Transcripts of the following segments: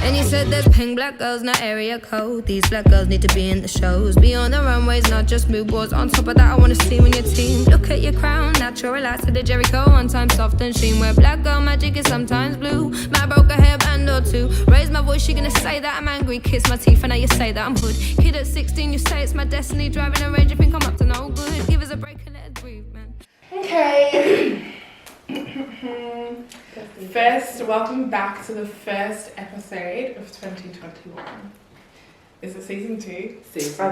And you said that Peng black girls, not area code. These black girls need to be in the shows, be on the runways, not just mood boards. On top of that, I wanna see when your team. Look at your crown, natural, relax to the Jericho. One time soft and sheen, where black girl magic is sometimes blue. Man broke a hairband or two. Raise my voice, she gonna say that I'm angry. Kiss my teeth, and now you say that I'm hood. Kid at 16, you say it's my destiny. Driving a Range, you think I'm up to no good. Give us a break and let us breathe, man. Okay. Welcome back to the first episode of 2021. Is it season 2? I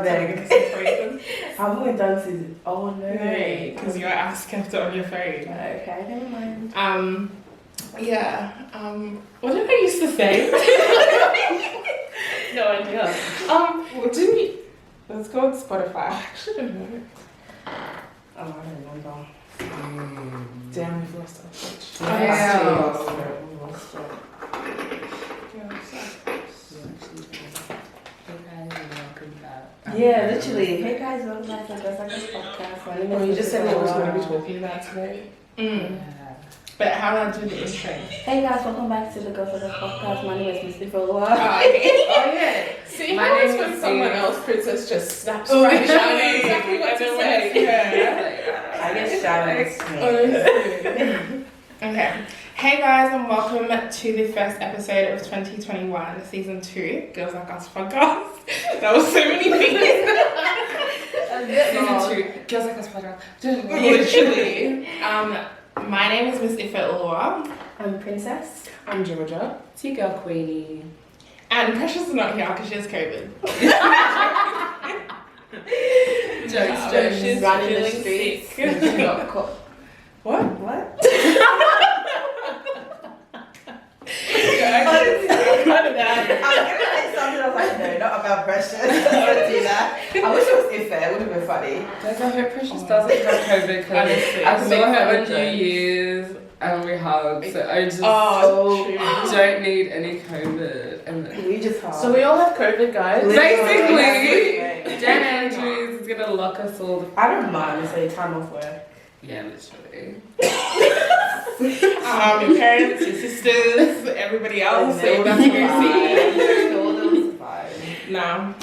think. Haven't we done season? Oh no. No, because your ass kept it on your phone. Okay, never mind. What did I used to say? No idea. Didn't you? Let's go on Spotify. I actually don't know. I don't remember. Damn, we've lost our switch. Yeah, literally. Hey guys, welcome back to the podcast. You just said what we're going to be talking about today. But how do I do the intro? Hey guys, welcome back to the Go For The podcast. My name is Miss Nicola. Oh yeah. See, my name is when someone else, Princess, just snaps right shouting exactly what to say. I guess shouting. Okay. Hey guys, and welcome to the first episode of 2021, season 2, Girls Like Us podcast. That was so many things. Season 2, Girls Like Us podcast. Literally. My name is Miss Ife Ulua. I'm Princess. I'm Jorja. T-Girl Queenie. And Precious is not here because she has COVID. Jokes. She's running feeling the streets. sick. What? I'm gonna say something. I was like, no, not about Precious. I don't do that. I wish it was Ife. It would have been funny. I hope Precious doesn't have COVID because I saw her on New Year's and we hugged, so I just don't need any COVID. And We just hugged. So we all have COVID, guys. basically, Jan Andrews is gonna lock us all. I don't mind say time off work. Yeah, literally. Your parents, your sisters, everybody else, so you have to go see. No.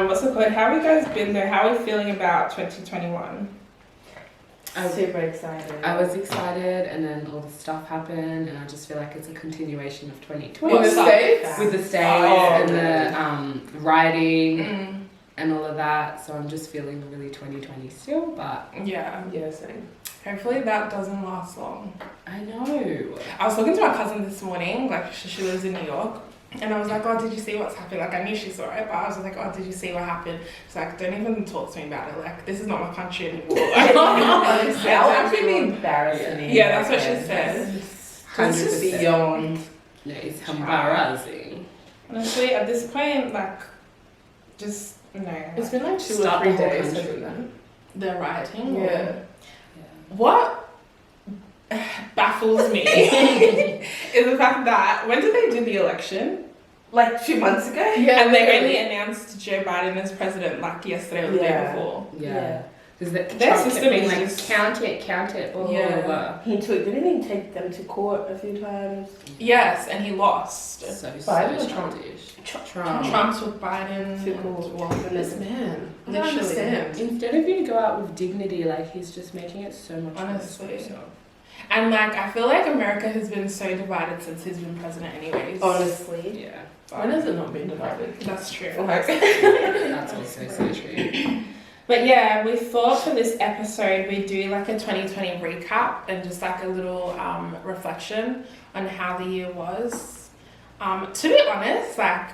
What's the quote? How have you guys been there? How are we feeling about 2021? I'm super excited. I was excited, and then all the stuff happened, and I just feel like it's a continuation of 2020. With the States? With the States and the writing and all of that. So I'm just feeling really 2020 still, but Yeah, same. hopefully that doesn't last long. I know. I was talking to my cousin this morning, like she lives in New York, and I was like, oh, did you see what's happened? Like I knew she saw it, but I was like, oh, did you see what happened? She's like, don't even talk to me about it. Like this is not my country anymore. Honestly, I would actually be embarrassing. Yeah, that's what she said. 100% beyond. No, it's embarrassing. Honestly, at this point, like, just no. It's been like 2 or Stop 3 the whole days. country. The rioting. Yeah. What baffles me is the fact that when did they do the election? Like 2 months ago? Yeah. And they only announced Joe Biden as president like yesterday or the day before. Yeah. Because Their system is like just count it, blah, blah, blah. Didn't he take them to court a few times? Yes, and he lost. So Biden or childish. Trump took Biden. To court. This man. I don't understand. Instead of you to go out with dignity, like he's just making it so much Honestly. worse for himself. And like I feel like America has been so divided since he's been president anyways. Honestly. Yeah. When has it not been divided? That's true. That's also so true. But yeah, we thought for this episode we'd do like a 2020 recap and just like a little reflection on how the year was. To be honest, like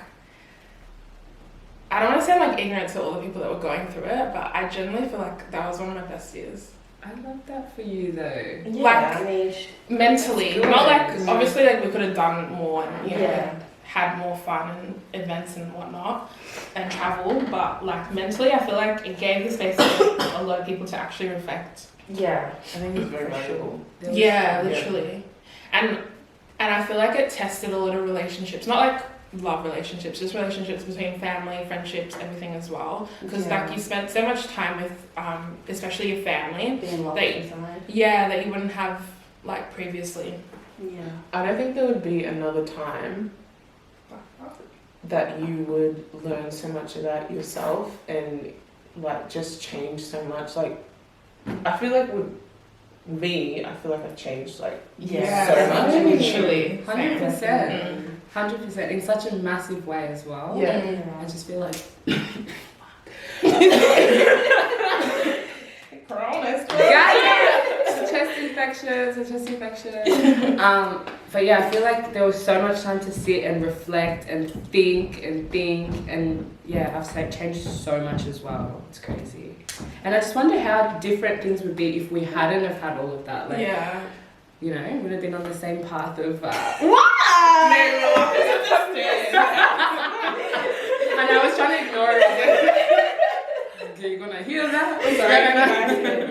I don't want to sound like ignorant to all the people that were going through it, but I genuinely feel like that was one of my best years. I love that for you though. Yeah, Like, I mean, mentally, not like obviously like we could have done more and you know yeah. had more fun and events and whatnot and travel, but like mentally I feel like it gave the space for a lot of people to actually reflect. Yeah, I think it's very valuable. Yeah, literally. And I feel like it tested a lot of relationships, not like love relationships, just relationships between family, friendships, everything as well. Because like you spent so much time with, especially your family, being locked inside. Yeah, that you wouldn't have like previously. Yeah. I don't think there would be another time that you would learn so much about yourself and like just change so much. Like I feel like with me, I feel like I've changed like so much. Literally. 100%. 100% in such a massive way as well. Yeah. I just feel like Corona's chest infection. But yeah, I feel like there was so much time to sit and reflect and think and yeah, I've changed so much as well. It's crazy. And I just wonder how different things would be if we hadn't have had all of that. Like, you know, would have been on the same path of What? And I was trying to ignore it. Okay, you're gonna hear that? Sorry.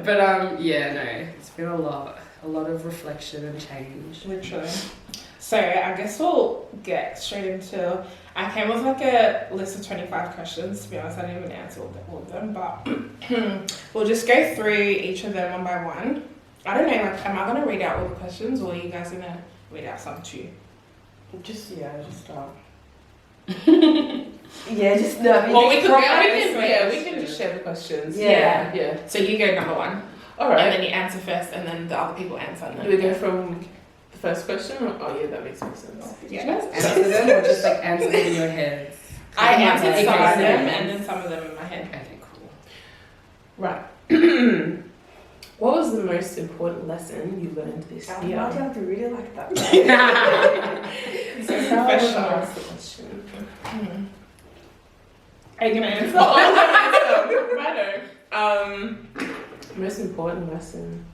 But yeah, no, it's been a lot of reflection and change. Literally. So I guess we'll get straight into. I came with like a list of 25 questions. To be honest, I didn't even answer all of them, but we'll just go through each of them one by one. I don't know, like, am I gonna read out all the questions, or are you guys gonna read out some too? Just start. Yeah, just no. I mean, Well, we can just share the questions. Yeah. So you go number one. All right. And then you answer first, and then the other people answer. And then Do we go from the first question? Or, oh yeah, that makes more sense. Did you guys answer them or just like answer them in your heads? I answered Okay, some of so- them, and then some of them in my head. Okay, cool. Right. What was the most important lesson you learned this Why do year? you have to read it like that? So Professional. ask the question. Are you gonna answer? Righto. Most important lesson.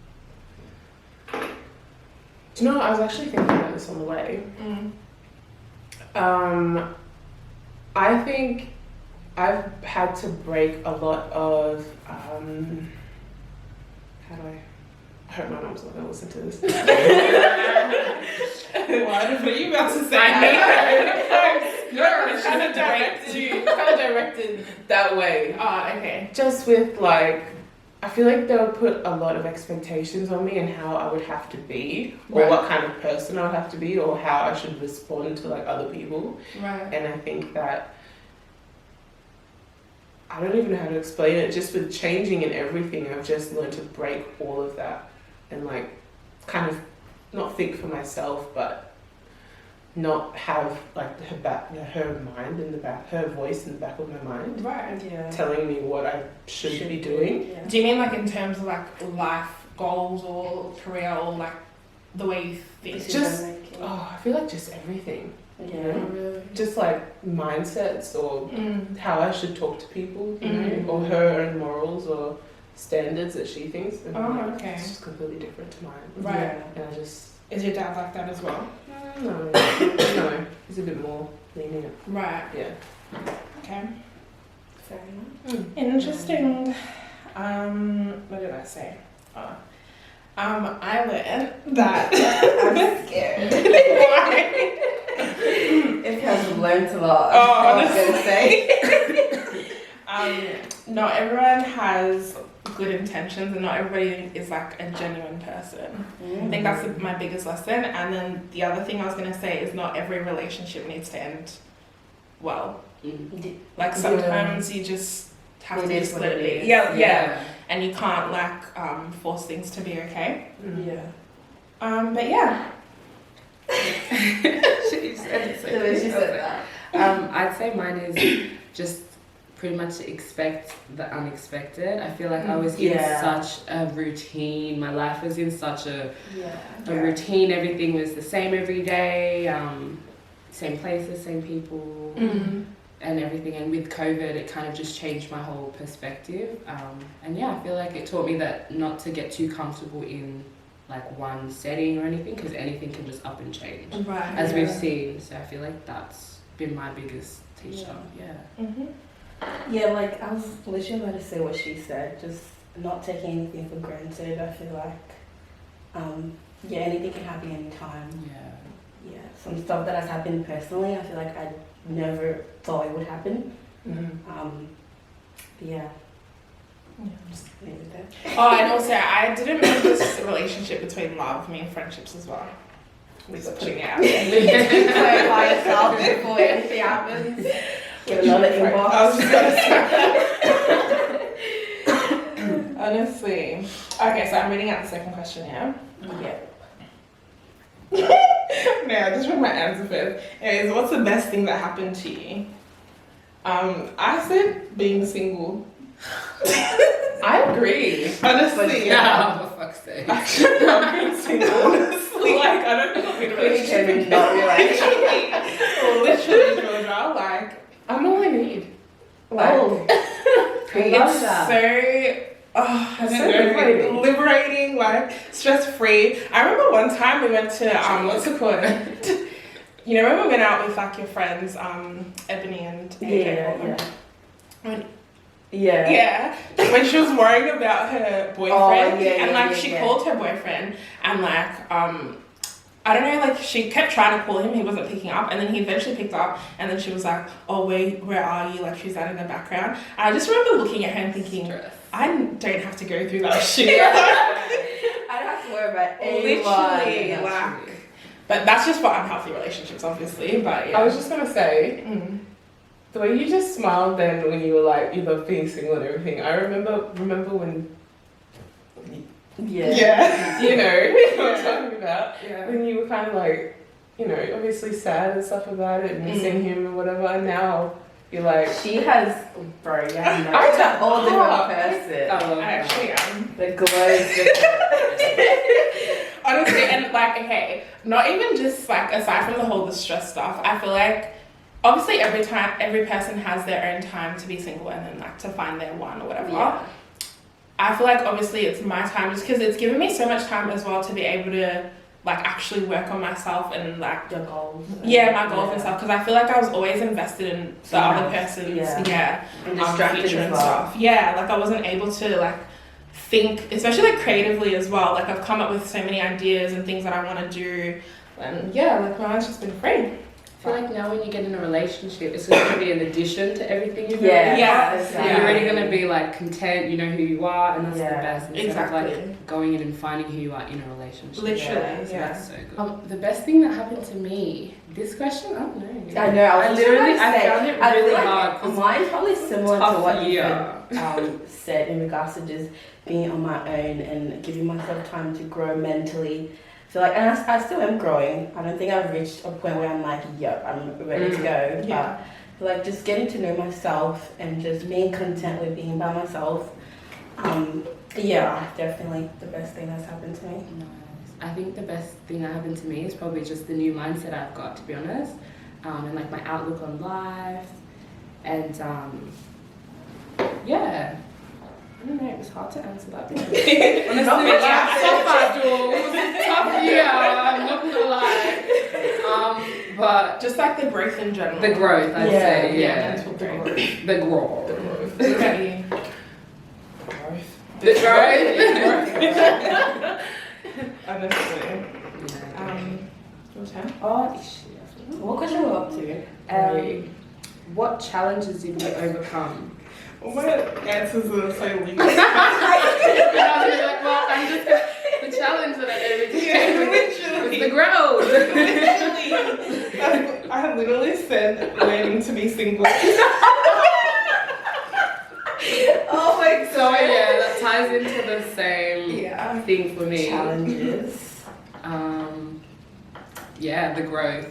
Do you know what? I was actually thinking about this on the way. I think I've had to break a lot of how do I hope my mom's not gonna listen to this. What are you about to say? It's kind of directed that way. Oh, okay. Just with like, I feel like they'll put a lot of expectations on me and how I would have to be, or Right. what kind of person I would have to be, or how I should respond to like other people. Right. And I think that I don't even know how to explain it. Just with changing and everything, I've just learned to break all of that and like kind of not think for myself, but not have like her mind in the back, her voice in the back of my mind, Right. Yeah. telling me what I should be doing. Yeah. Do you mean like in terms of like life goals or career or like the way you think? Decision-making. Oh, I feel like just everything. You Yeah. know? Just like mindsets or how I should talk to people, you Mm. know, or her own morals or standards that she thinks. And Oh, like, okay. it's just completely different to mine. Right. And I just, Is your dad like that as well? no, he's a bit more lenient. Right. Yeah. Okay. Fair enough. Interesting. What did I say? I learned that. I'm scared. Why? If you have learned a lot, Oh, I was gonna say. Not everyone has good intentions, and not everybody is like a genuine person. I think that's my biggest lesson. And then the other thing I was gonna say is not every relationship needs to end well. Like sometimes you just have It to is just what let it it be. is. Yeah. And you can't like force things to be okay. Yeah. But yeah. She said it so So she said that. I'd say mine is just pretty much to expect the unexpected. I feel like I was in Yeah. such a routine. My life was in such a Yeah. routine. Everything was the same every day. Same places, same people, and everything. And with COVID, it kind of just changed my whole perspective. And yeah, I feel like it taught me that not to get too comfortable in like one setting or anything, because anything can just up and change, Right. as we've seen. So I feel like that's been my biggest teacher. Yeah. Yeah, like I was literally about to say what she said, just not taking anything for granted. I feel like, yeah, anything can happen anytime. Yeah. Yeah, some stuff that has happened personally, I feel like I never thought it would happen. Yeah. Just leave it there. Oh, and also I didn't mean this relationship between love, I mean friendships as well. We're putting it out there. Clarify yourself before anything happens. Get another inbox. I was just gonna say. Honestly. Okay, so I'm reading out the second question here. Yeah. No, I just read my answer first. Anyways, what's the best thing that happened to you? I said being single. I agree. Honestly, Yeah, for fuck's sake. I should not be single. Honestly, like I don't know what we're Kevin, not realizing. literally, Jorja, like I'm all I need. Like, Oh, it's so I don't So know, liberating. liberating, like stress free. I remember one time we went to what's it called? You know when we went out with like your friends, Ebony and AJ. Yeah, when she was worrying about her boyfriend, and like she called her boyfriend, and like I don't know, like she kept trying to call him, he wasn't picking up, and then he eventually picked up, and then she was like, "Oh, where are you?" Like she's out in the background. And I just remember looking at her and thinking, I don't have to go through that shit. I don't have to worry about anyone. Literally, like. But that's just for unhealthy relationships, obviously. But yeah, I was just gonna say, the way you just smiled then when you were like, you love being single and everything. I remember when. Yeah. You know what I'm talking about. Yeah. When you were kind of like, you know, obviously sad and stuff about it, missing him and whatever. And now you're like, She has, bro, yeah, no. I She's a whole different Oh, person. I love I that. actually am. The glow is different. Honestly, and like, okay, not even just like aside from the whole distress stuff, I feel like obviously every person has their own time to be single and then like to find their one or whatever. Yeah. I feel like obviously it's my time just because it's given me so much time as well to be able to like actually work on myself and like Your goals. my goals and stuff, because I feel like I was always invested in the other person's And future distracted and as well. stuff. Yeah, like I wasn't able to like think, especially like creatively as well. Like I've come up with so many ideas and things that I want to do, and yeah, like my mind's just been free. I feel like now when you get in a relationship, it's going to be an addition to everything you're doing. Yeah, exactly. You're already going to be like content, you know who you are, and that's the best. Instead Exactly. of like going in and finding who you are in a relationship. Literally, So yeah. that's so good. The best thing that happened to me, this question, I don't know. I know, I was literally, just about to say, found it I feel really like hard. 'cause mine's probably similar to tough what you year. said in regards to just being on my own and giving myself time to grow mentally. So like, and I still am growing. I don't think I've reached a point where I'm like, yep, I'm ready to go. Yeah. But like just getting to know myself and just being content with being by myself. Definitely the best thing that's happened to me. Nice. I think the best thing that happened to me is probably just the new mindset I've got, to be honest, and like my outlook on life, and yeah. I don't know, it was hard to answer that. Honestly, tough year, I'm not gonna lie. But Just like the growth in general. the growth, I'd say, mental growth. the growth. Look at you. The growth. Honestly. Your turn. Oh, What question we're up to? what challenges did we overcome? Oh my answers are so legal. Well, I'm just the challenge that I overcame was the growth. I literally said learning to be single. Oh my god. So yeah, that ties into the same thing for me. Challenges. Yeah, the growth.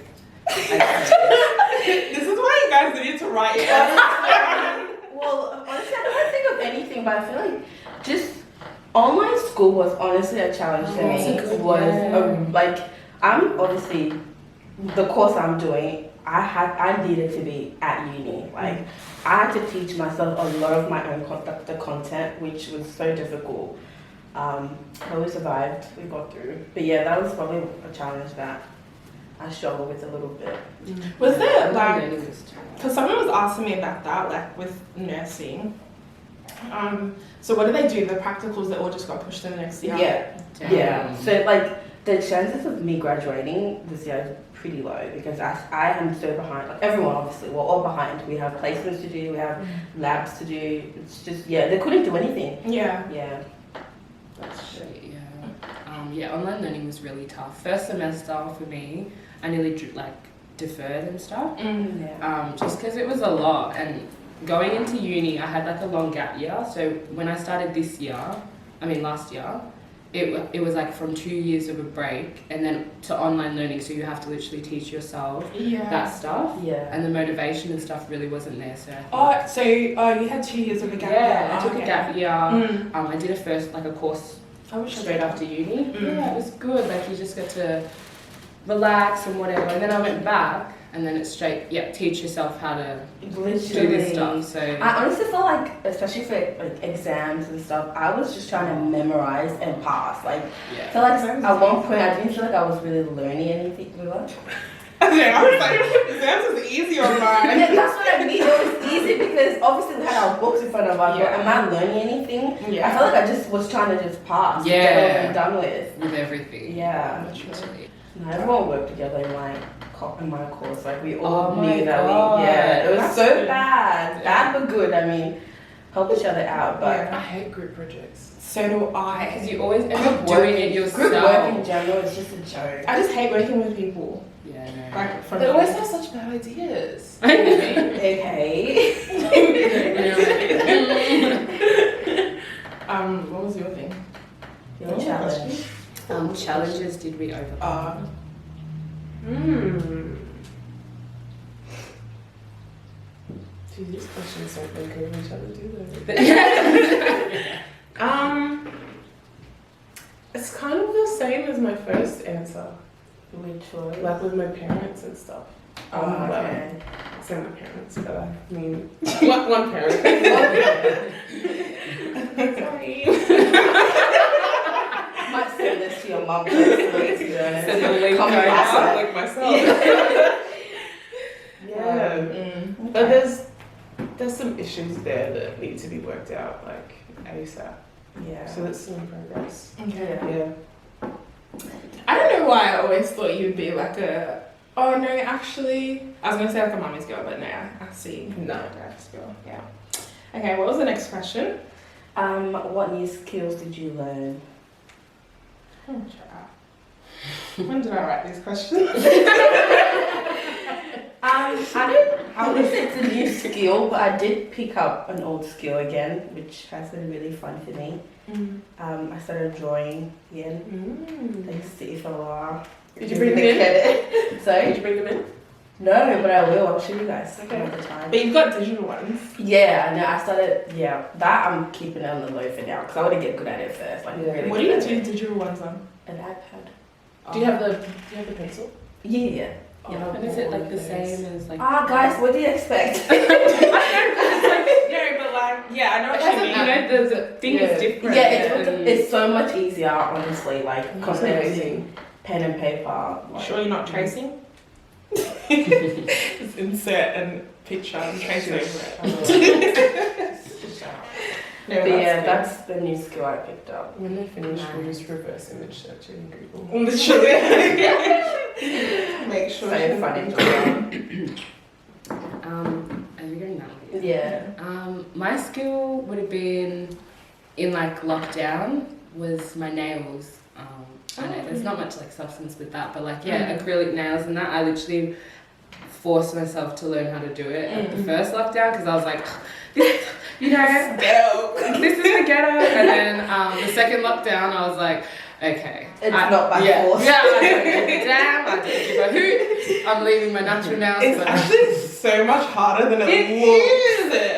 This is why you guys need to write it. Well, honestly, I don't think of anything, but I feel like just online school was honestly a challenge to me. I'm obviously the course I'm doing. I needed to be at uni. Like I had to teach myself a lot of my own the content, which was so difficult. But we survived. We got through. But yeah, that was probably a challenge that I struggled with a little bit. Was there like, because someone was asking me about that, like with nursing. So what do they do? The practicals that all just got pushed to the next year? Yeah. So like the chances of me graduating this year is pretty low because I am so behind. Like everyone, obviously, we're all behind. We have placements to do. We have labs to do. It's just they couldn't do anything. Yeah. Yeah. That's shit, yeah. online learning was really tough. First semester for me, I nearly deferred and stuff, just because it was a lot. And going into uni, I had like a long gap year. So when I started last year, it was like from 2 years of a break and then to online learning. So you have to literally teach yourself that stuff. Yeah. And the motivation and stuff really wasn't there. So you had 2 years of a gap year. Yeah, I took a gap year. I did a course straight after uni. Yeah, it was good. Like you just get to relax and whatever. And then I went back. And then it's straight, teach yourself how to do this stuff. So I honestly feel like, especially for like exams and stuff, I was just trying to memorize and pass. Like, I feel like at one point I didn't feel like I was really learning anything. Okay, I was like, exams is easy on mine. Yeah, that's what I mean. It was easy because obviously we had our books in front of us, but am I learning anything? Yeah. I feel like I just was trying to just pass. Get over and done with. With everything. Yeah. Literally. No, everyone worked together in my course. Like we all Oh knew my that God. it was That's so good. bad. Bad but good. I mean, help each other out. But I hate group projects. So do I. Because you always end up doing it yourself. group work in general is just a joke. I just hate working with people. Yeah, no. Like, from They always have such bad ideas. Okay. What was your thing? Your challenge. Challenges did we overcome? Gee, these questions don't think of each other, do they? It's kind of the same as my first answer. Which was? Like with my parents and stuff. Okay. Say my parents, but I mean, one parent. Sorry. Might say this to your mom personally, to be honest. Send the link Come going back. out. Like myself. But there's some issues there that need to be worked out, like ASAP. Yeah. So that's still in progress. Okay. Yeah. I don't know why I always thought you'd be like a. Oh no, actually, I was gonna say like a mommy's girl, but no, I see. No. Dad's girl. Yeah. Okay, what was the next question? What new skills did you learn? When did I write these questions? I wouldn't say it's a new skill, but I did pick up an old skill again, which has been really fun for me. I started drawing again. Thanks to Ifala. Did you bring them in? Sorry? Did you bring them in? No, but I will. I'll show you guys Okay. another time. But you've got digital ones. Yeah, no, I started. Yeah, that I'm keeping it on the low for now because I want to get good at it first. Like, really What do good you at do it. digital ones on? An iPad. Do you have the pencil? Yeah. And is it like the same as like? Guys, what do you expect? No, but like, yeah, I know what you mean. You know, the thing is different. Yeah, it's so much easier, honestly. Like compared to Amazing. pen and paper. Like, Sure you're not tracing? Just insert a picture and trace over it. No, But yeah, that's the new skill I picked up. When they finish, we'll use reverse image search in Google. Literally. Make sure. So funny. Are you going now? Yeah. My skill would have been in like lockdown was my nails. I know there's not much like substance with that, but like acrylic nails and that. I literally forced myself to learn how to do it at the first lockdown because I was like, you know, this is the ghetto. And then the second lockdown, I was like, okay, It's not by force. Yeah, I don't give a damn. I don't give a hoot. I'm leaving my natural nails. It's but actually so much harder than it looks.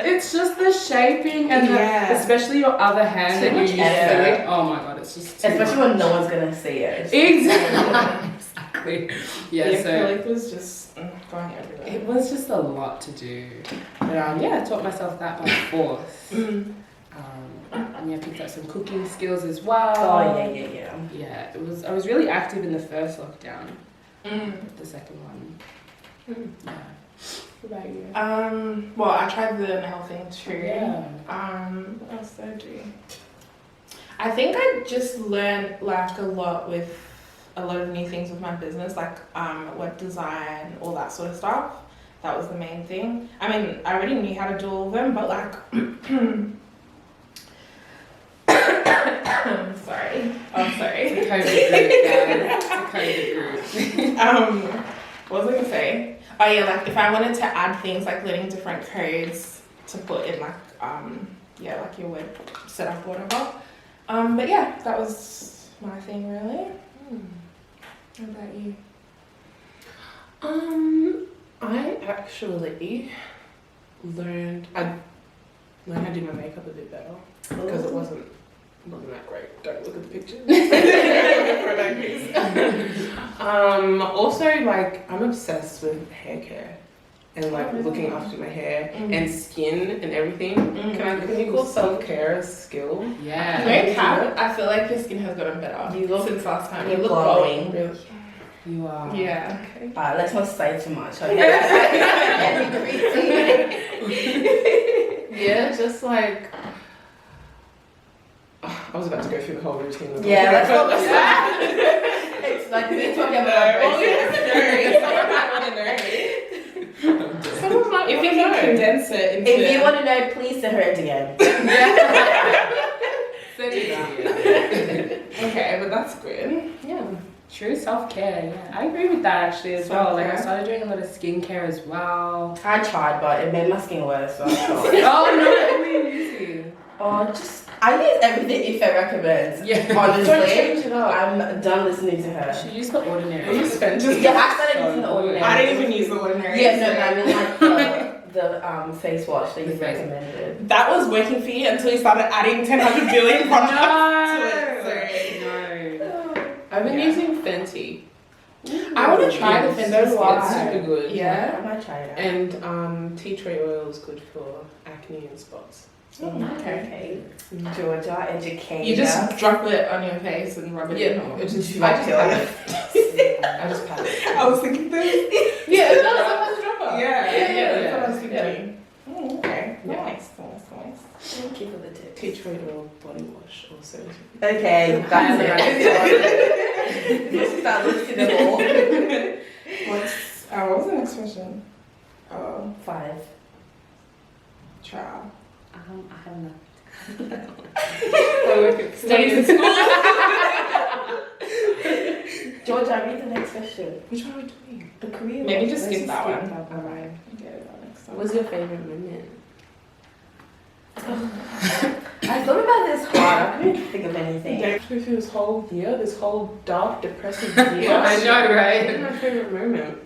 it's just the shaping and especially your other hand that you use effort. doing. Oh my god, it's just too Especially much. when no one's gonna see it. Exactly. Yeah, The so acrylic was just going everywhere. it was just a lot to do. But I taught myself that by force. And I picked up some cooking skills as well. Oh yeah. Yeah, I was really active in the first lockdown. The second one. Yeah. What about you? Well, I tried the nail thing too. Yeah. What else did I do? I think I just learned like a lot of new things with my business, like web design, all that sort of stuff. That was the main thing. I mean, I already knew how to do all of them, but like, sorry. Oh, sorry. It's a COVID group, guys. It's a COVID group. What was I gonna say? Oh yeah, like if I wanted to add things like learning different codes to put in like like your web setup or whatever. But yeah, that was my thing really. What about you? I actually learned how to do my makeup a bit better because it wasn't that great. Don't look at the pictures. Also, like I'm obsessed with hair care and like looking after my hair and skin and everything. Can you call self-care a skill? Yeah. Great cat. I feel like your skin has gotten better. You look- since last time. you're You look glowing. Really. You are. Yeah. Okay. Let's not say too much. Yeah, just like I was about to go through the whole routine. Of Yeah, let's not. not. It's like we're talking about Someone might if you can condense it into If you want to know, please send her a DM. Okay, but that's good. Yeah. True self-care, yeah. I agree with that actually as well. Like I Self-care. started doing a lot of skincare as well. I tried, but it made my skin worse. So I stopped. Oh no, what are you using? I use everything Ife recommends. Yeah. Honestly, Don't change it up. I'm done listening to her. She used the ordinary. You spent just. Yeah, I started using the ordinary. I didn't even use the ordinary. Yeah, no, I mean like the face wash that you The face- recommended. That was working for you until you started adding 10 billion products to it. No. I've been using Fenty. I want to try the Fenty. It's super good. Yeah. I might try it out. And tea tree oil is good for acne and spots. Okay. Jorja, educator. You just drop it on your face and rub it in. It's just Like I just pat it. I just pat it. I was thinking this. Yeah, it does. It has a dropper. Yeah. That's what I was Yeah. thinking. Okay. Yeah. Nice. Thank you for the tip. Tea tree oil body wash also. Okay, that's it. Let's start listing them all. What was the next question? 5. Trial. I have nothing. Studies in school. Georgia, read the next question. Which one are we doing? The career. Maybe one. just Let's skip that one. Alright. What was your favorite moment? I thought about this hard. I couldn't think of anything. Go through this whole year, this whole dark, depressive year. I know, right? What was my favorite moment?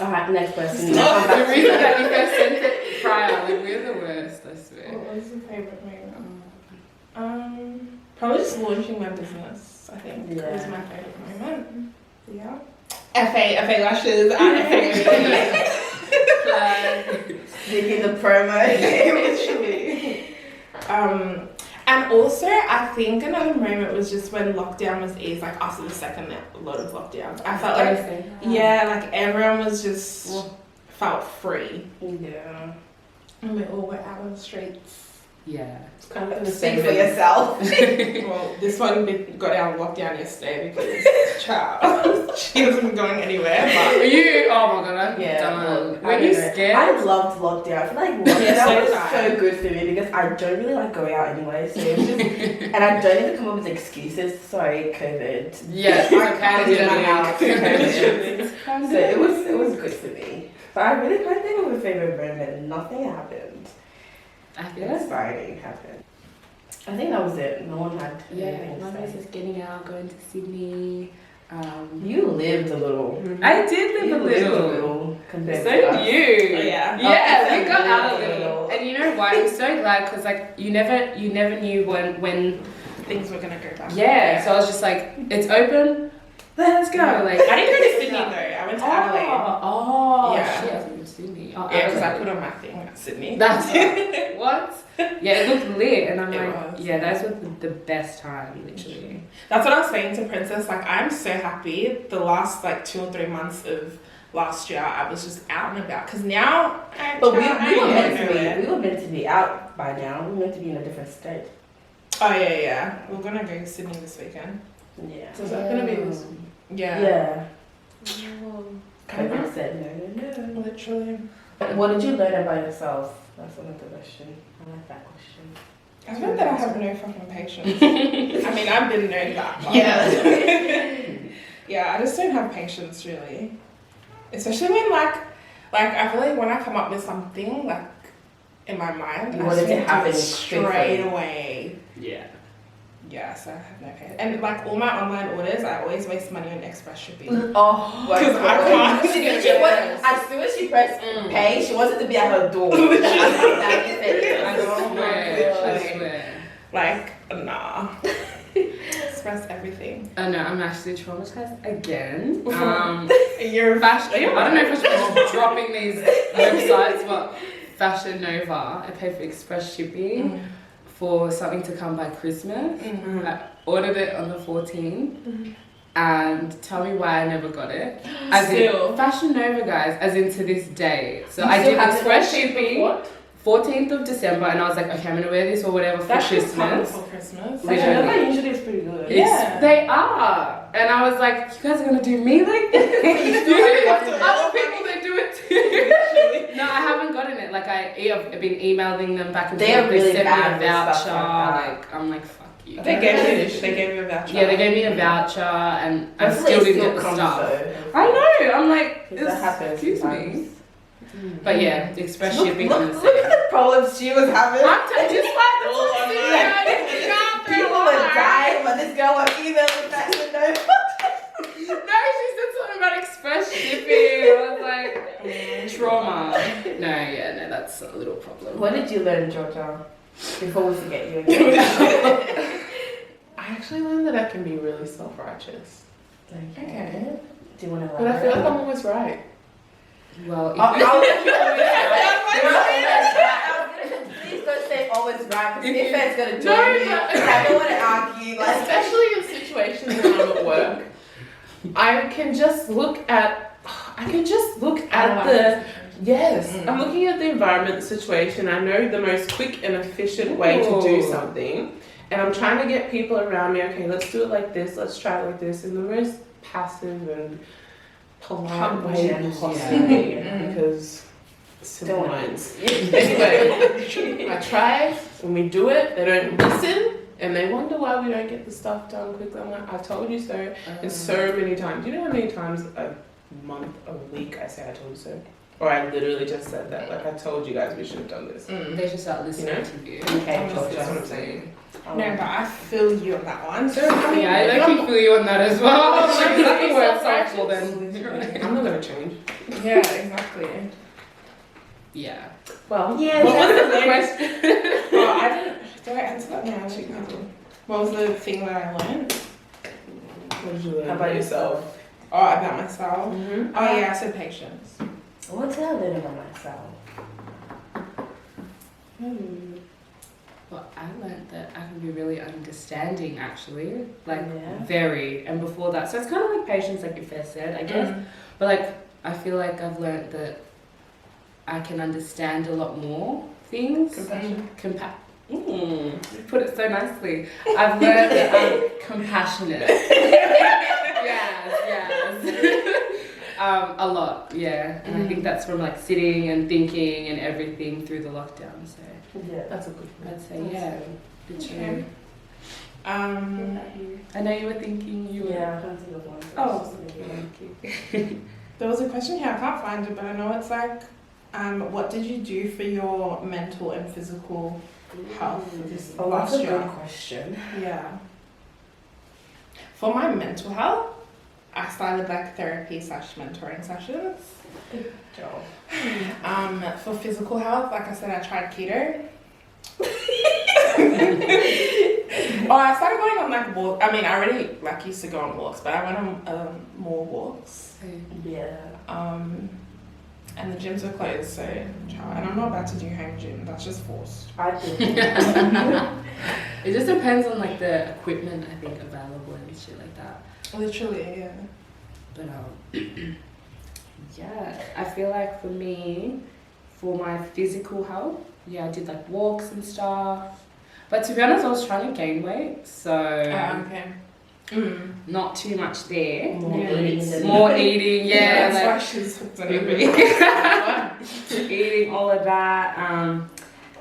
Alright, next question. The reason that you guys sent it prior, like we're the worst, I swear. What was your favorite moment? Probably just launching my business. I think was my favorite moment. Yeah. FA lashes and FA. Making the promo. Literally. And also, I think another moment was just when lockdown was eased, like after the second lot of lockdowns. I felt like, yeah, like everyone was just felt free. Yeah. And we all were out on the streets. Yeah. It's kind of the Speak same for yourself. Well, this one got out of lockdown yesterday because child, she hasn't been going anywhere. Are you? Oh my god, I'm Yeah, done. look, Were I you don't know. scared? I loved lockdown. I feel like lockdown Yeah, so was did I. so good for me because I don't really like going out anyway. So it was just, and I don't even come up with excuses. Sorry, COVID. Yeah, I can't do my house. pandemic. COVID. So it was good for me. But I really can't think of a favorite moment. Nothing happened. I feel like Exciting happened. I think that was it. No one had anything mine to was say. just getting out, going to Sydney. You lived a little. I did You live a lived little. compared So to did us. you. Yeah. Yeah, we got lived out a a little. little. And you know why? I'm so glad because like you never knew when Things were gonna go down. yeah. So I was just like, it's open. Let's go. Like I didn't go to Sydney though. I went to Adelaide. Oh, Yeah. shit, I was in Sydney. Oh, Yeah, because I Adelaide. put on my thing at Sydney. That's what? Yeah, it looked lit, and I'm It like, was. yeah, those were the best time, literally. That's what I was saying to Princess. Like, I'm so happy. The last like 2 or 3 months of last year, I was just out and about. Because now, But we I were ain't meant going to nowhere. be. We were meant to be out by now. We were meant to be in a different state. Oh yeah. We're gonna go to Sydney this weekend. Yeah. So is that gonna be this? Yeah. Yeah. Oh. COVID's said no. Literally. What did you learn about yourself? That's another question. I like that question. I learned that I have no fucking patience. I mean, I've been known that. But yeah, I just don't have patience really. Especially when like I feel like when I come up with something like in my mind, You I want it to just do happen it straight quickly. away. Yeah. Yeah, so I have no patience. And like all my online orders, I always waste money on express shipping. Oh, my 'Cause I God. can't. As soon as she pressed pay, she wanted to be at her door. I swear. Like, nah. Express everything. Oh no, I'm actually traumatized again. You're Fashion. I don't know if I should be dropping these websites, but Fashion Nova. I paid for express shipping for something to come by Christmas. I ordered it on the 14th. And tell me why I never got it. As in Fashion Nova, guys, as in to this day. So I did express shipping 14th of December, and I was like, okay, I'm gonna wear this or whatever for Christmas. For Christmas. Nova usually is pretty good. Yeah. They are. And I was like, you guys are gonna do me like this? Other people, they do it too. No, I haven't gotten it. Like, I've been emailing them back and forth. They are really sent bad me a with stuff voucher. like that. I'm like, fuck you. They gave you a voucher. Yeah, they gave me a voucher, and I Hopefully still it didn't get the comes stuff. though. I know. I'm like, That happens. excuse sometimes. me. But yeah, the express Look, shipping. look, on the look at the problems she was having. I'm just like the All one online. People were dying, but this girl was emailing Fashion Nova. No, she said something about express shipping. I was like, trauma. No, that's a little problem. What did you learn, Jorja? Before we forget you again. I actually learned that I can be really self-righteous. Okay. Do you want to But I feel like I'm always right. Well, if Please don't say always right, because If if you- it's going to No, join me, but- I don't want to argue. Like, Especially in situations when I'm at work, I can just look at the yes. I'm looking at the environment, the situation. I know the most quick and efficient way to do Ooh. something, and I'm trying to get people around me. Okay, let's do it like this. Let's try it like this in the most passive and polite way Humble, possible, yeah. because simple Don't- minds. Anyway, I try. When we do it, they don't listen. And they wonder why we don't get the stuff done quickly. I'm like, I told you so. And so many times. You know how many times a month, a week, I say I told you so? Or I literally just said that. Like, I told you guys we should have done this. they should start listening You know? to you. okay, That's what I'm Jorja. saying. No, but I feel you on that one. So, I mean, Yeah, I actually feel you on that as well. Like, exactly where it's helpful then. I'm not going to change. Yeah, exactly. Yeah. Well, Yeah, what was that's the question? Oh, I didn't. Did I answer that? No, actually, I didn't. What was the thing that I learned? What did you learn How about yourself? Oh, about myself. Mm-hmm. Oh yeah, I said patience. What did I learn about myself? Well, I learned that I can be really understanding, actually. Like, Yeah. very. And before that, so it's kind of like patience, like you first said, I guess. But, like, I feel like I've learned that I can understand a lot more things. Compassion. You put it so nicely. I've learned that I'm compassionate. yes. A lot, yeah. And I think that's from like sitting and thinking and everything through the lockdown. So Yeah. That's a good one. I'd say yeah. Good Okay. I know you were thinking you were. Yeah, I can't think of one. Oh. Thank you. There was a question here. I can't find it, but I know it's like, what did you do for your mental and physical health this Oh, that's last a good year? question. Yeah. For my mental health, I started like therapy / mentoring sessions. Good job. For physical health, like I said, I tried keto. Oh, I started going on like walk. I mean, I already like used to go on walks, but I went on more walks. Yeah. And the gyms are closed, so and I'm not about to do home gym. That's just forced. I think. It just depends on like the equipment I think available and shit like that. Literally, yeah. But yeah, I feel like for me, for my physical health, yeah, I did like walks and stuff. But to be honest, I was trying to gain weight, so Okay. not too much there. More Yeah. eating than More eating, yeah, that's like why she's hooked on it. eating, all of that,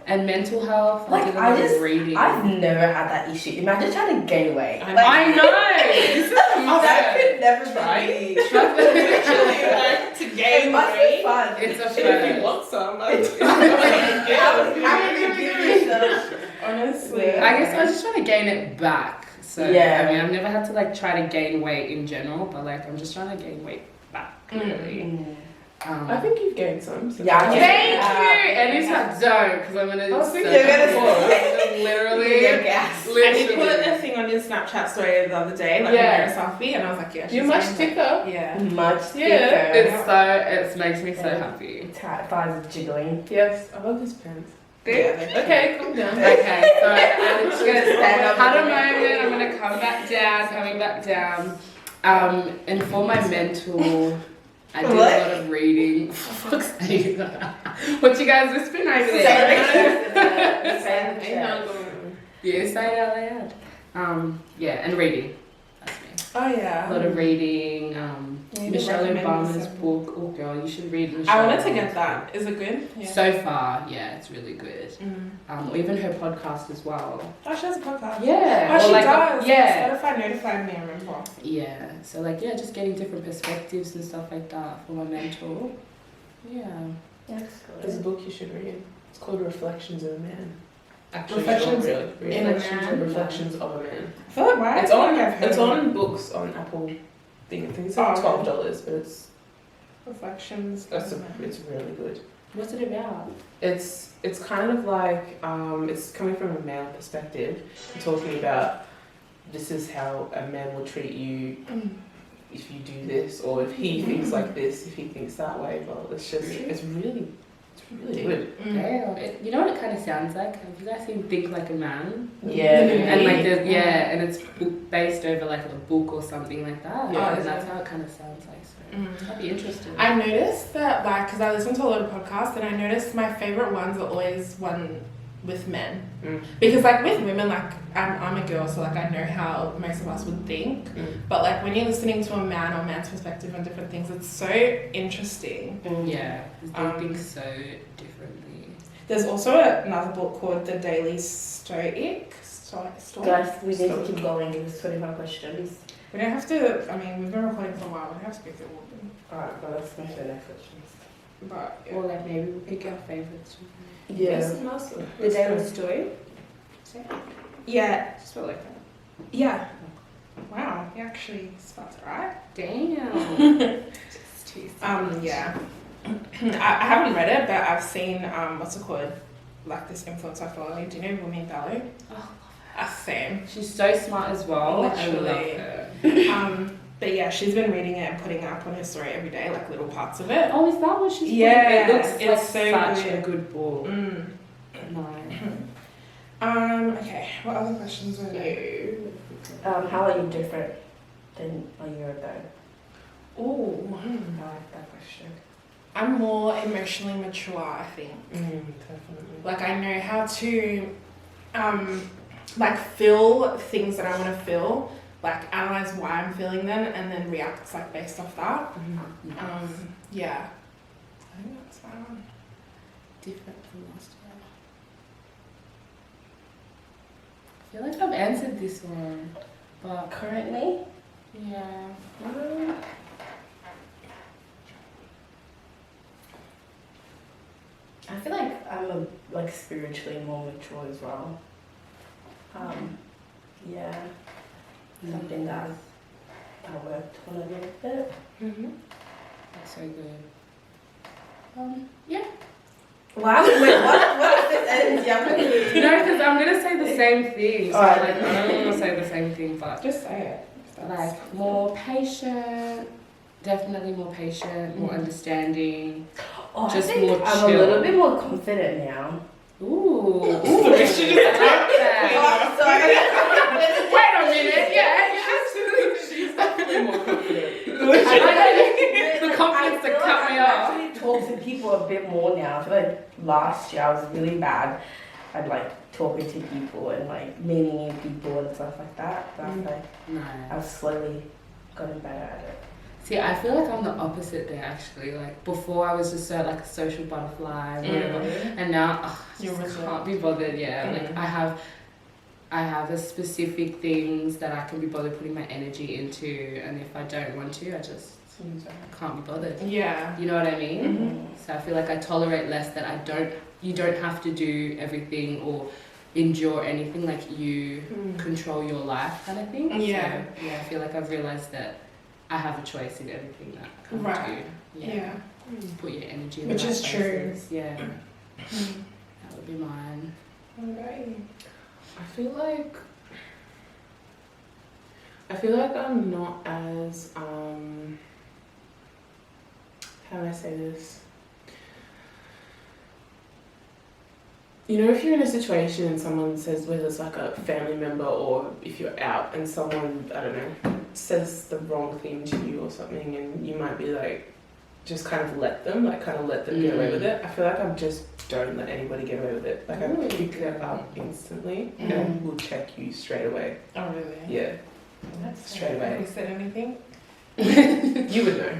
and mental health. Like, did a lot of reading. I've never had that issue. Imagine trying to gain weight. I I know. This is a that must. could never Try. be me. Literally, like, to It gain must be weight. fun. It's a If you first. want some, like, I'm gonna give myself. Honestly. I guess I was just trying to gain it back. So Yeah. I mean, I've never had to like try to gain weight in general, but like I'm just trying to gain weight back. Really. I think you've gained some. So Yeah, Thank Yeah. you. And it's not don't because I'm gonna. I was thinking you're gonna literally. Yeah, gas. And you put Literally. a thing on your Snapchat story the other day, like Yeah. a selfie, and I was like, yeah, she's You're much doing thicker. that. Yeah. Much Yeah, thicker. It makes me so Yeah. happy. Thighs jiggling. Yes, I love his pants. Yeah, Okay, calm down. Okay, so I'm just gonna Stand up had a and do it. moment. I'm gonna come back down, coming back down. And for my mental, I did a What? lot of reading. For fuck's sake. What you guys whispering over there? Yeah, say it out loud. Yeah, and reading. That's me. Oh yeah. A lot of reading. Yeah, you Michelle recommend Obama's this. book. Oh girl, you should read Michelle. I wanted to Obama's get book. that. Is it good? Yeah. So far, yeah, it's really good. Mm. Or even her podcast as well. Oh, she has a podcast. Yeah. Oh, or she like does. yeah. Spotify notified me, I remember. Yeah. So like yeah, just getting different perspectives and stuff like that for my mental. Yeah. That's There's a good. book you should read. It's called Reflections of a Man. Actually, Reflections not really. in a Reflections Man? Reflections of a Man. I feel like why? It's I feel like I've on. heard It's of on books on Apple. Thing. I think it's like Oh, okay. $12, but it's Reflections. that's of a Man. it's really good. What's it about? It's kind of like it's coming from a male perspective, talking about this is how a man will treat you if you do this, or if he thinks like this, if he thinks that way. Well, it's really good. Damn. You know what it kind of sounds like? Have you guys seen Think Like a Man? Yeah. And like there's and it's based over like a book or something like that. Yeah. And that's how it kind of sounds like. So that'd be interesting. I noticed that, like, because I listen to a lot of podcasts, and I noticed my favorite ones are always one with men. Because, like, with women, like, I'm a girl, so, like, I know how most of us would think. But, like, when you're listening to a man or a man's perspective on different things, it's so interesting. Yeah, they think so differently. There's also another book called The Daily Stoic. Guys, we need to keep going. Give us 25 questions. We don't have to, I mean, we've been recording for a while, we don't have to go through all of them. Alright, well, let's finish the next questions. But, yeah. Or like maybe we'll pick our favourites. Yes, Yeah. master. The Daily Story. Yeah. Spell like that. Yeah. Wow, you actually spelled it right. Damn. Yeah. I haven't read it, but I've seen what's it called? Like this influencer I follow. Do you know Women Bello? Oh, Same. she's so smart as well. Literally. I love her. But yeah, she's been reading it and putting it up on her story every day, like little parts of it. Oh, is that what she's Yeah, putting? It looks it's like so such good. a good book. No. Okay, what other questions were there? How are you different than a year ago? Oh, I like that question. I'm more emotionally mature, I think. Definitely. Like I know how to like feel things that I want to feel, like analyze why I'm feeling them and then react like based off that. Yeah. I think that's my one. Different from last year. I feel like I've answered this one, but Currently? yeah. I feel like I'm spiritually more mature as well. Yeah, something that I worked on a little bit. That's so good. Yeah. Wow, wait, what if it ends? Yeah, No, because I'm gonna say the same thing. So Alright. like, I don't want to say the same thing, but Just say it. like more patient. Definitely more patient, more understanding. Oh, Just I think more I'm a chill. little bit more confident now. Ooh. She just Oh, sorry. Wait a minute. Yeah. She's definitely more confident. The confidence to I feel cut like me I off. actually talk to people a bit more now. I feel like last year I was really bad. at like talking to people and like meeting new people and stuff like that. But like Nice. I've slowly gotten better at it. See, I feel like I'm the opposite there actually. Like before, I was just so like a social butterfly, whatever, and now I just can't be bothered. Yeah, like I have a specific things that I can be bothered putting my energy into, and if I don't want to, I just can't be bothered. Yeah. You know what I mean? Mm-hmm. So I feel like I tolerate less that you don't have to do everything or endure anything, like you control your life kind of thing. Yeah. So, yeah, I feel like I've realised that I have a choice in everything that comes Right. to you. Yeah. Put your energy in Which the right is true. places. Yeah. That would be mine. Okay. I feel like I'm not as how do I say this? You know, if you're in a situation and someone says, whether it's like a family member or if you're out and someone, I don't know, says the wrong thing to you or something, and you might be like, just kind of let them get away with it. I feel like I just don't let anybody get away with it. Like I pick it up instantly and will check you straight away. Oh, really? Yeah, That's straight away. Have you said anything? You would know.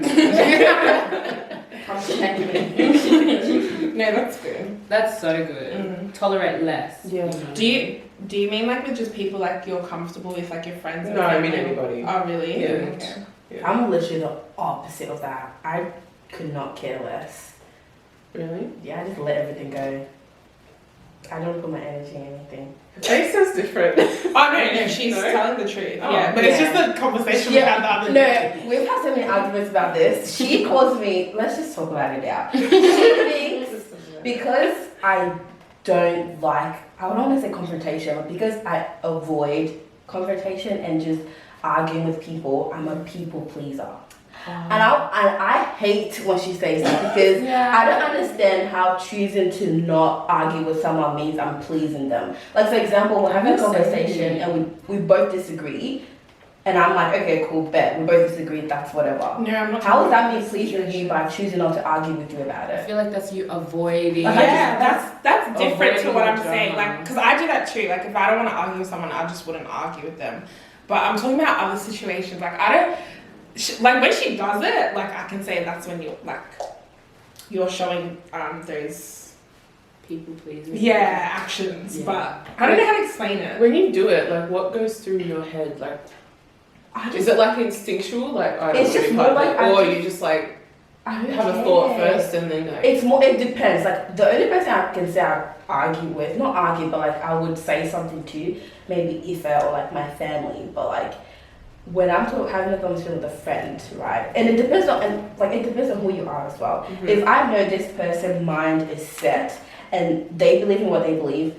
No, that's good. That's so good. Tolerate less. Yeah. Do you mean like with just people like you're comfortable with, like your friends? And No, I mean family? anybody. Oh, really? Yeah. Okay. Yeah. I'm literally the opposite of that. I could not care less. Really? Yeah, I just let everything go. I don't put my energy in anything. Faye says different. Oh no, she's telling the truth. Oh, yeah, but it's just a conversation we had the other day. No, we've had so many arguments about this. She calls me, let's just talk about it now. She thinks, because I don't like, I don't want to say confrontation, but because I avoid confrontation and just arguing with people, I'm a people pleaser. And I hate when she says that, because I don't understand how choosing to not argue with someone means I'm pleasing them. Like, for example, we're having a conversation and we both disagree, and I'm like, okay, cool, bet, we both disagree, that's whatever. No, I'm not. How is that me pleasing you by choosing not to argue with you about I it? feel like that's you avoiding. Yeah, that's different to what I'm Avoiding saying. drama. Like, because I do that too. Like, if I don't want to argue with someone, I just wouldn't argue with them. But I'm talking about other situations. Like, I don't. Like when she does it, like I can say that's when you're showing those people pleasing. actions. Yeah. But I don't know how to explain it. When you do it, like what goes through your head? Like, is it like instinctual? Like, I don't It's just more like or you just like I don't have a care. thought first and then like. It's more, it depends. Like, the only person I can say I argue with, not argue, but like I would say something to, maybe Ife or like my family, but like when I'm having a conversation with a friend, right? And it depends on who you are as well. Mm-hmm. If I know this person's mind is set and they believe in what they believe,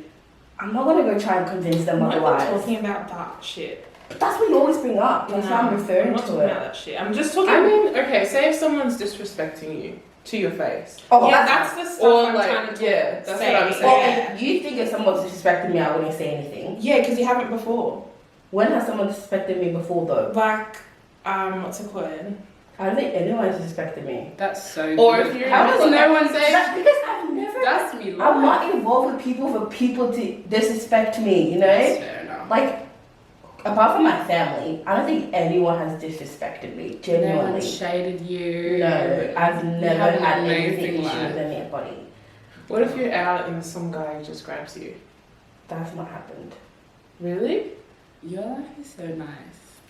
I'm not gonna go try and convince them I'm not otherwise. talking about that shit. But that's what you always bring up. That's why I'm referring I'm not to talking it. about that shit. I'm just talking. I mean, okay, say if someone's disrespecting you to your face. Oh, yeah, that's the stuff or I'm like, trying to yeah, that's say. what I'm Well, saying. Yeah. if you think if someone's disrespecting me, I wouldn't say anything. Yeah, because you haven't before. When has someone disrespected me before, though? Like, what's it called? I don't think anyone's disrespected me. That's so Or good. if you're How does no one say That's because I've never. that's me? I'm not involved with people for people to disrespect me, you know? That's fair enough. Like, apart from my family, I don't think anyone has disrespected me, No genuinely. one shaded you. No, I've You never have an had amazing anything issue life. with anybody. What if you're out and some guy just grabs you? That's not happened. Really? Your life is so nice.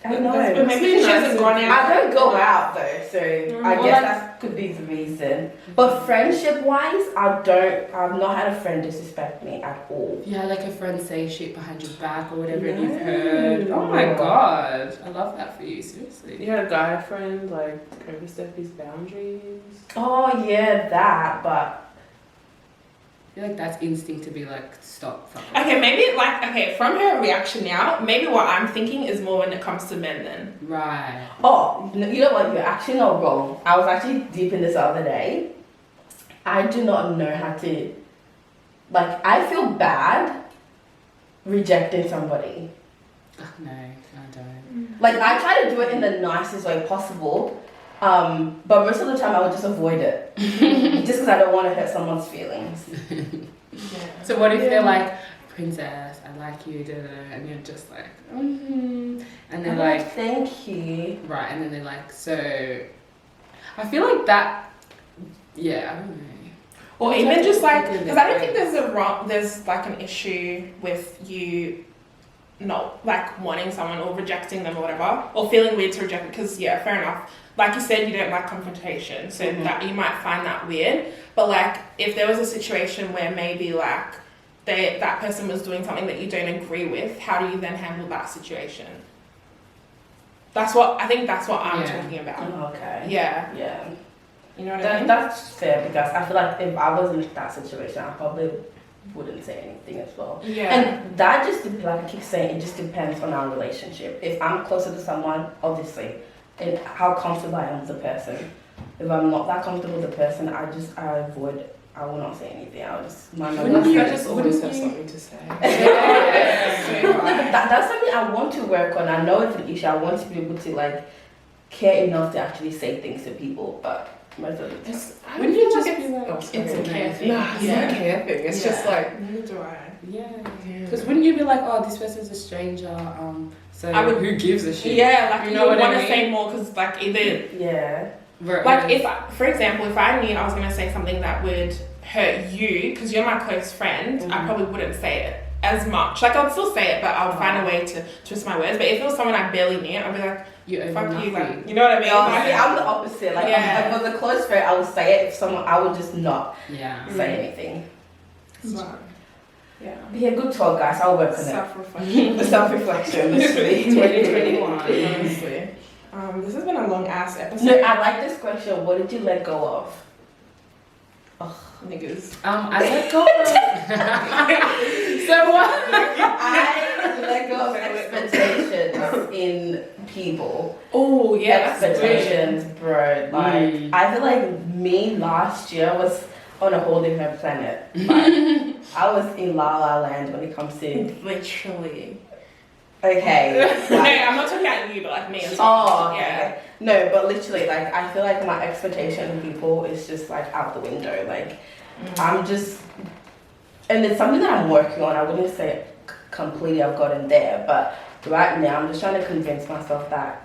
I know. But maybe she hasn't gone out. I don't go out though, so I Well, guess that's- that could be the reason. But friendship-wise, I've not had a friend disrespect me at all. Yeah, like a friend say shit behind your back or whatever and No. you've heard. Oh my god. I love that for you, seriously. You had a guy friend like overstep his boundaries. Oh yeah, that, but I feel like that's instinct to be like, stop, fuck off. Okay, maybe from her reaction now, maybe what I'm thinking is more when it comes to men then. Right. oh, you know what? You're actually not wrong. I was actually deep in this the other day. I do not know how to, like, I feel bad rejecting somebody. Oh, no, I don't. Like, I try to do it in the nicest way possible, but most of the time I would just avoid it. Just because I don't want to hurt someone's feelings. Yeah. So what if they're like, princess, I like you, da, da, da, and you're just like, and they're I'm like, thank you. right, and then they're like, so, I feel like that, yeah, I don't know. Or It's even like just like, thinking because I don't different. think there's like an issue with you not like wanting someone or rejecting them or whatever, or feeling weird to reject, because yeah, fair enough. Like you said, you don't like confrontation, so that you might find that weird. But like, if there was a situation where maybe like that person was doing something that you don't agree with, how do you then handle that situation? That's what I'm talking about. Okay. Yeah, Yeah. you know what I mean? That's fair, because I feel like if I was in that situation, I probably wouldn't say anything as well. Yeah. And that just, like I keep saying, it just depends on our relationship. If I'm closer to someone, obviously, and how comfortable I am with the person. If I'm not that comfortable with the person, I avoid. I will not say anything. I'll just mind my Wouldn't you business. just always have something to say? That's something I want to work on. I know it's an issue. I want to be able to like care enough to actually say things to people, but most of the time. Wouldn't you just be like, It's a care thing. Nah, it's not a care thing. It's just like, Neither do I. yeah. Because wouldn't you be like, oh, this person's a stranger, so I would- who gives a shit? Yeah, like You you know would what I want to mean? say more, because like either Yeah. like if for example, if I knew I was going to say something that would hurt you because you're my close friend, I probably wouldn't say it as much. Like I'd still say it, but I would find a way to twist my words. But if it was someone I barely knew, I'd be like, you owe fuck nothing. you, like, you know what I mean? Oh, Like, see, I'm the opposite. Like, Yeah. if it was a close friend, I would say it. If someone, I would just not Yeah. say anything. so, yeah. Yeah, good talk, guys. I'll work on it. Self-reflection. The self-reflection, literally. 2021, honestly. This has been a long ass episode. No, I like this question. What did you let go of? Niggas. I let go of. So what? I let go of expectations in people. Oh yeah, that's good. Expectations, bro. Like, I feel like me last year was on a whole different planet. Like, I was in La La Land when it comes to. Literally. Okay. No, like- I'm not talking about you, but like me. As Oh, well. okay. Yeah. No, but literally, like, I feel like my expectation of people is just like out the window. Like, I'm just, and it's something that I'm working on. I wouldn't say completely I've gotten there, but right now I'm just trying to convince myself that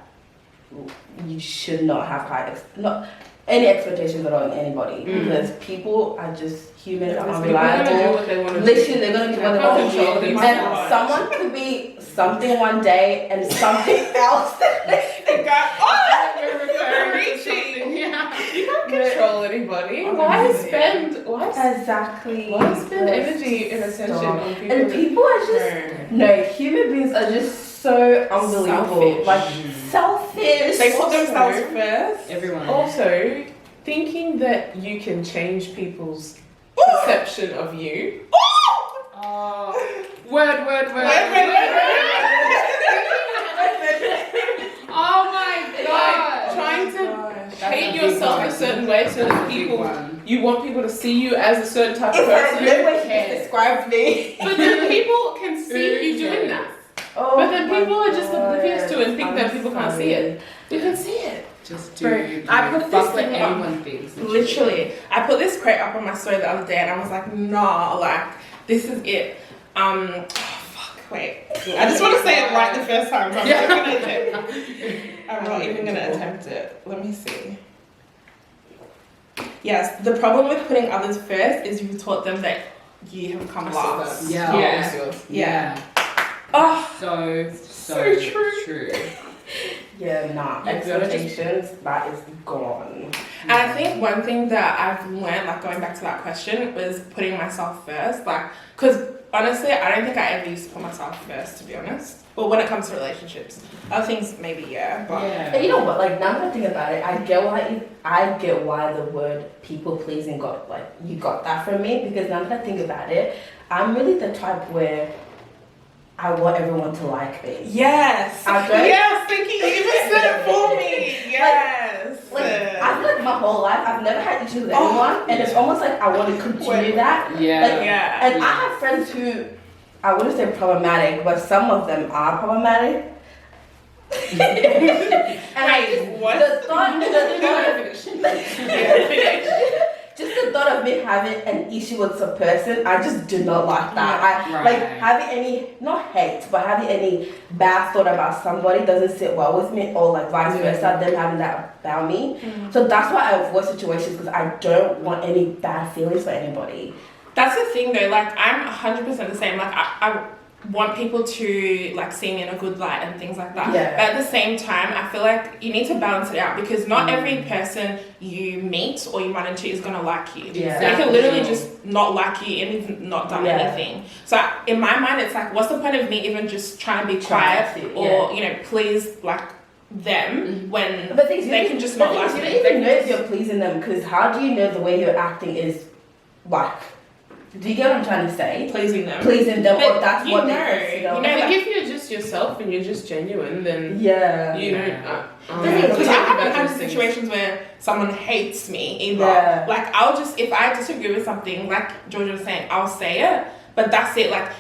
you should not have not any expectations at all in anybody, because people are just humans, are unreliable. Literally, they're gonna do what they want to do, and someone could be something one day and something else. You can't control anybody. Why spend Exactly. energy and attention on people? And people are just no. Human beings are just so unbelievable. Selfish. Like selfish. They put Also- themselves first. Everyone. Also, thinking that you can change people's perception of you. Word. Oh my god. Trying to That's paint a big yourself one. a certain way so That's a that big people, one. you want people to see you as a certain type of If I person. know what he described me. But then people can see you doing that. Oh But then my people are just God. oblivious to it and think that I'm people can't see it. You can see it. Just Bro, do. I put fuck this what thing up. anyone thinks. Literally, I put this quote up on my story the other day, and I was like, nah, like this is it. Oh, fuck, wait. I just want to say it right the first time. So I'm not even gonna attempt it. Let me see. Yes, the problem with putting others first is you've taught them that you have come last. Yeah. Yeah. Oh, So true. Yeah, nah. You gotta Expectations, that is gone. and I think one thing that I've learned, like going back to that question, was putting myself first. Like, because honestly, I don't think I ever used to put myself first, to be honest. Well, when it comes to relationships, other things maybe but And you know what? Like now that I think about it, I get why the word people pleasing got like you got that from me, because now that I think about it, I'm really the type where I want everyone to like me. yes, I don't- yes, thank you. You even said it for me. Yes. Like I feel like my whole life I've never had issues with anyone, and it's almost like I want to continue that. Yeah. Like, yeah. And I have friends who I wouldn't say problematic, but some of them are problematic. And I Wait, just- what? The thought Yeah, finish. just the thought of me having an issue with a person, I just do not like that. Like having any, not hate, but having any bad thought about somebody doesn't sit well with me, or like vice versa, them having that about me. So that's why I avoid situations, because I don't want any bad feelings for anybody. That's the thing though, like I'm 100% the same. Like I want people to like see me in a good light and things like that. Yeah. But at the same time, I feel like you need to balance it out, because not every person you meet or you run into is gonna like you. Yeah. They can literally just not like you and you've not done anything. So in my mind, it's like, what's the point of me even just trying to be quiet or you know, please like them when they can just not like you. You don't even know if you're pleasing them, because how do you know the way you're acting is like? Do you get what I'm trying to say? Pleasing them, or that's you what know. they consider. You know, I like, think if you're just yourself and you're just genuine, then you because I haven't had situations where someone hates me either. Yeah. Like I'll just, if I disagree with something, like Jorja was saying, I'll say it, but that's it. Like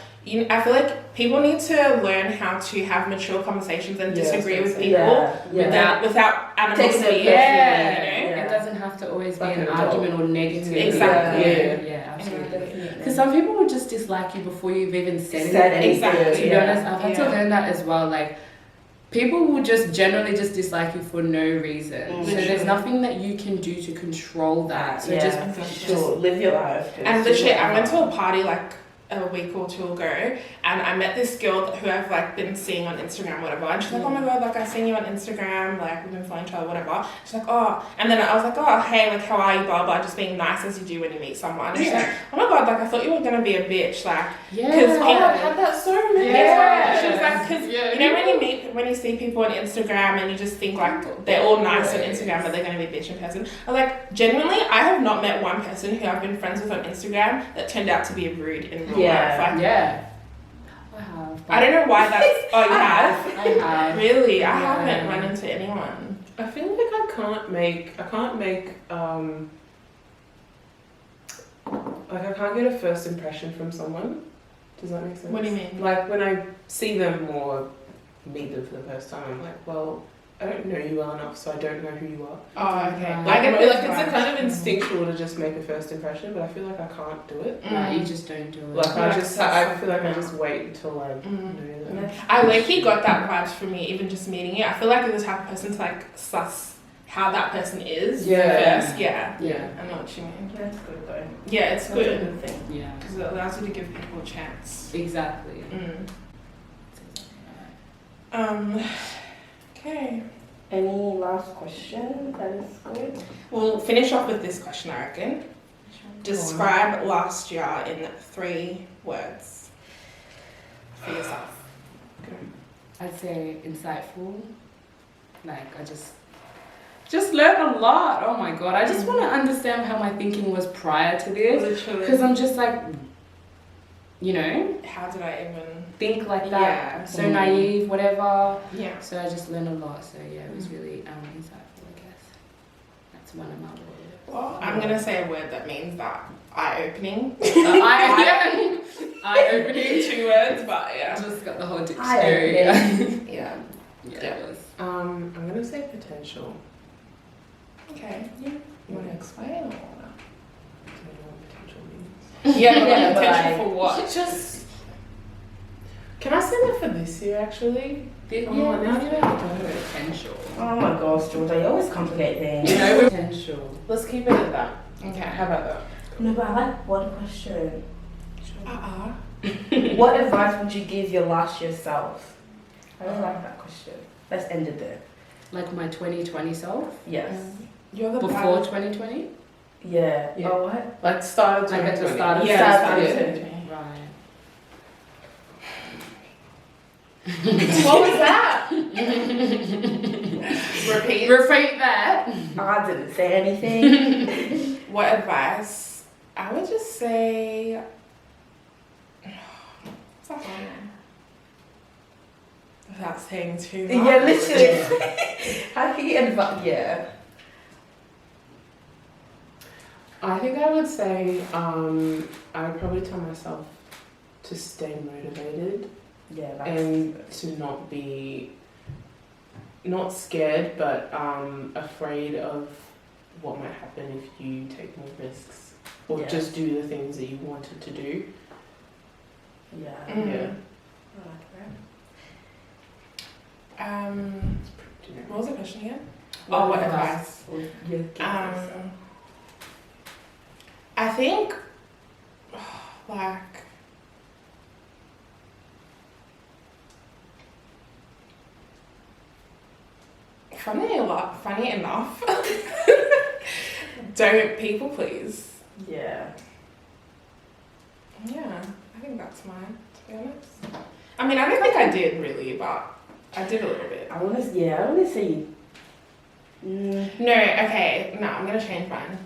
I feel like people need to learn how to have mature conversations and disagree with people without animosity. It doesn't have to always be an argument or negative. Exactly. Yeah, absolutely. Because some people will just dislike you before you've even said anything. Exactly. To be honest, I've had to learn that as well. Like, people will just generally just dislike you for no reason. So there's nothing that you can do to control that. So just live your life. And literally, I went to a party like a week or two ago, and I met this girl who I've like been seeing on Instagram, whatever, and she's like, oh my god, like I've seen you on Instagram, like we've been following each other, whatever. She's like, oh, and then I was like, oh hey, like how are you, blah blah, just being nice as you do when you meet someone. And she's like, oh my god, like I thought you were gonna be a bitch, like because I've had that so many she was like, because you know when you see people on Instagram and you just think like they're all nice on Instagram but they're gonna be a bitch in person. I like genuinely, I have not met one person who I've been friends with on Instagram that turned out to be rude in real life. Like, I don't know why that's. Oh, you have? I have. Really? I haven't run into anyone. I feel like I can't make like I can't get a first impression from someone. Does that make sense? What do you mean? Like when I see them or meet them for the first time, I'm like, well, I don't know you well enough, so I don't know who you are. Oh, okay. Like, I feel like it's a kind of instinctual to just make a first impression, but I feel like I can't do it. No, you just don't do it. Like I feel like I just wait until I know them. I low-key got that vibes from you, even just meeting you. I feel like you're the type of person to like suss how that person is first. Yeah. I know what you mean. That's good though. Yeah, it's good. That's a good thing. Yeah. Because it allows you to give people a chance. Exactly. Okay. Any last question? That is good. We'll finish off with this question, I reckon. Describe last year in 3 words for yourself. I'd say insightful. Like I just learned a lot. Oh my god. I just want to understand how my thinking was prior to this. Literally. Because I'm just like, you know, how did I even think like that? Yeah. So naive, whatever. Yeah. So I just learned a lot. So yeah, it was really insightful, I guess. That's one of my words. Well, I'm gonna say a word that means that eye-opening. Eye-opening, 2 words, but yeah. I just got the whole dictionary. Yeah. It was. I'm gonna say potential. Okay. Yeah. You want to explain or not? I don't know what potential means. Yeah, potential for what? Just. Can I say that for this year actually? Now you have Potential. Oh my gosh, Jorja, you always complicate things. You know, Potential. let's keep it at that. Okay. How about that? No, but I like one question. Uh-uh. What advice would you give your last year self? I don't like that question. Let's end it there. Like my 2020 self? Yes. You're the Before 2020? Yeah. Yeah. Oh, what? Like start of Like at the 2020. start of Yeah, 2020. Right. What was that? Repeat that. I didn't say anything. What advice? I would just say. What's that one? Without saying too much. Yeah, literally. How can you advise? Yeah. I think I would say I would probably tell myself to stay motivated Yeah, that's and to not be not scared but afraid of what might happen if you take more risks or Yeah. just do the things that you wanted to do. Yeah. Mhm. Yeah. I like that. What was the question again? Oh, what advice? would you give yourself? I think, like, funny enough, don't people please. Yeah. Yeah, I think that's mine, to be honest. I mean, I don't think I did really, but I did a little bit. I want to say. No, okay, no, I'm gonna change mine.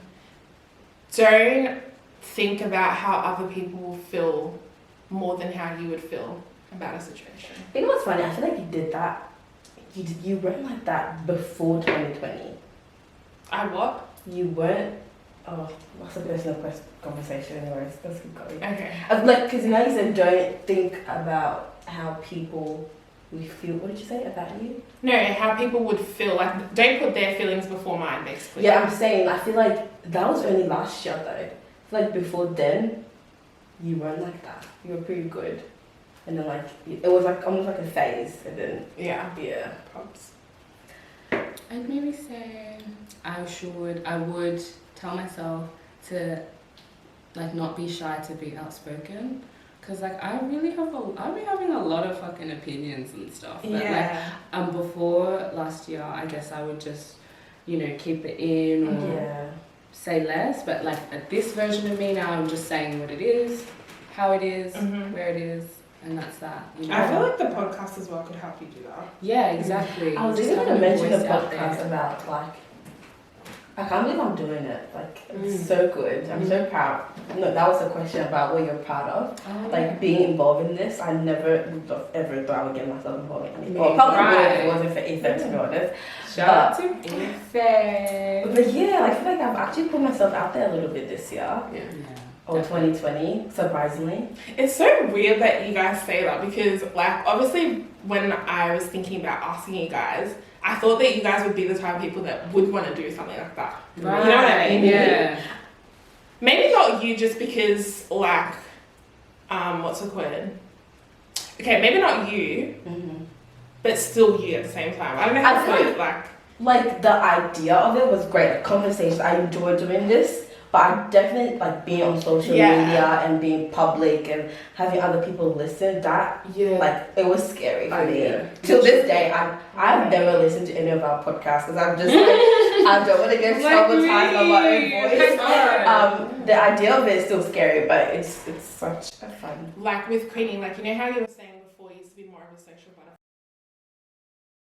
Don't think about how other people will feel more than how you would feel about a situation. You know what's funny? I feel like you did that. You weren't like that before 2020. I what? You weren't. Oh, that's a personal conversation. Anyways, let's keep going. Okay. Like, because now you said don't think about how people we feel. What did you say about you? No, how people would feel, like, don't put their feelings before mine, basically. Yeah, I'm saying. I feel like that was only last year though. I feel like before then, you weren't like that. You were pretty good, and then like it was like almost like a phase, and then Yeah. props. I'd maybe say I would tell myself to like not be shy to be outspoken, because like I'll be having a lot of fucking opinions and stuff. But like before last year, I guess I would just keep it in or say less. But like at this version of me now, I'm just saying what it is, how it is, where it is. And that's that. I feel like the podcast as well could help you do that. Yeah, exactly. I was Just even going having to a mention the voice out podcast there. about like. I can't believe I'm doing it. Like, it's so good. I'm so proud. No, that was a question about what you're proud of. Oh, Like, being involved in this, I never would have ever thought I would get myself involved in anything. Me, Well, probably would if right. it wasn't for Ethan, to be honest. Shout out to Ife. But yeah, I feel like I've actually put myself out there a little bit this year. Yeah. Or 2020, surprisingly. It's so weird that you guys say that, because like obviously when I was thinking about asking you guys, I thought that you guys would be the type of people that would want to do something like that. Right. You know what I mean? Yeah. Maybe not you, just because like what's the word? Okay, maybe not you, but still you at the same time. I don't know how I to feel put it, like Like, the idea of it was great. Like, conversations, I enjoy doing this. But I definitely like being on social media and being public and having other people listen. That like it was scary for me. Till this day, I've never listened to any of our podcasts because I'm just like I don't want to get traumatized by my own voice. The idea of it is still scary, but it's such a fun. with Queenie, like, you know how you were saying before you used to be more of a social